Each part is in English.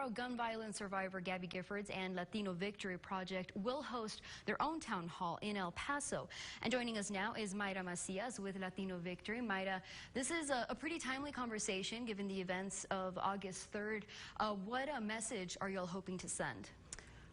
tomorrow, gun violence survivor Gabby Giffords and Latino Victory Project will host their own town hall in El Paso. And joining us now is Mayra Macias with Latino Victory. Mayra, this is a pretty timely conversation given the events of August 3rd. What message are y'all hoping to send?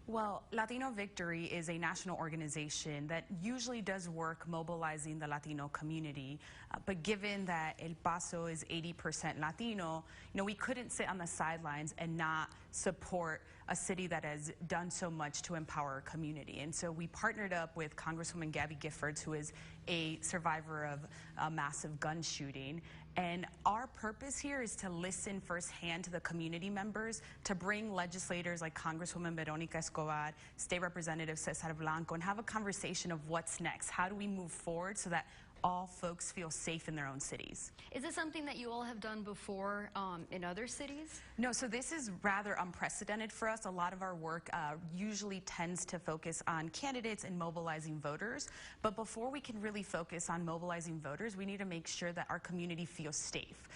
Well, Latino Victory is a national organization that usually does work mobilizing the Latino community. But given that El Paso is 80% Latino, we couldn't sit on the sidelines and not support a city that has done so much to empower our community. And so we partnered up with Congresswoman Gabby Giffords, who is a survivor of a massive gun shooting. And our purpose here is to listen firsthand to the community members, to bring legislators like Congresswoman Veronica Escobar, State Representative Cesar Blanco, and have a conversation of what's next. How do we move forward so that all folks feel safe in their own cities? Is this something that you all have done before in other cities? No, so this is rather unprecedented for us. A lot of our work usually tends to focus on candidates and mobilizing voters. But before we can really focus on mobilizing voters, we need to make sure that our community feels safe.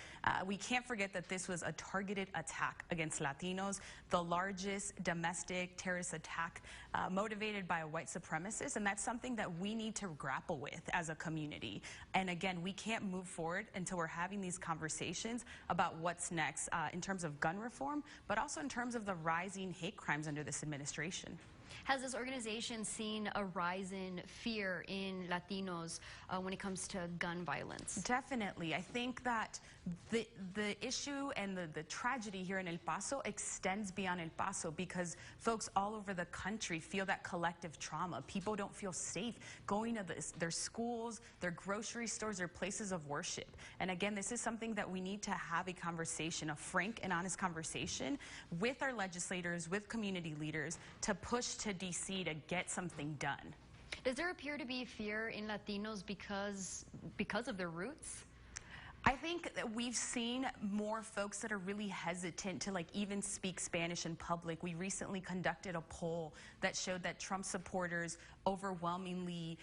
We can't forget that this was a targeted attack against Latinos, the largest domestic terrorist attack motivated by a white supremacist, and that's something that we need to grapple with as a community. And again, we can't move forward until we're having these conversations about what's next in terms of gun reform, but also in terms of the rising hate crimes under this administration. Has this organization seen a rise in fear in Latinos when it comes to gun violence? Definitely. I think that the issue and the tragedy here in El Paso extends beyond El Paso because folks all over the country feel that collective trauma. People don't feel safe going to their schools, their grocery stores, their places of worship. And again, this is something that we need to have a conversation, a frank and honest conversation with our legislators, with community leaders to push to DC to get something done. Does there appear to be fear in Latinos because of their roots? I think that we've seen more folks that are really hesitant to even speak Spanish in public. We recently conducted a poll that showed that Trump supporters overwhelmingly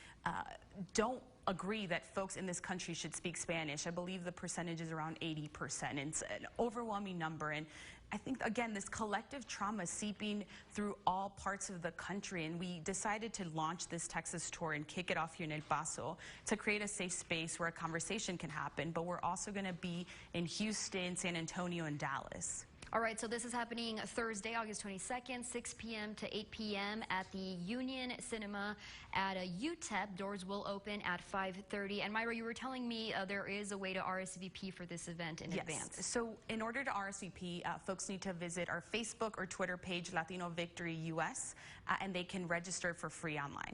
don't agree that folks in this country should speak Spanish. I believe the percentage is around 80%. And it's an overwhelming number. And I think, again, this collective trauma seeping through all parts of the country. And we decided to launch this Texas tour and kick it off here in El Paso to create a safe space where a conversation can happen. But we're also going to be in Houston, San Antonio, and Dallas. All right, so this is happening Thursday, August 22nd, 6 p.m. to 8 p.m. at the Union Cinema at UTEP. Doors will open at 5:30. And Mayra, you were telling me there is a way to RSVP for this event in advance. So in order to RSVP, folks need to visit our Facebook or Twitter page, Latino Victory US, and they can register for free online.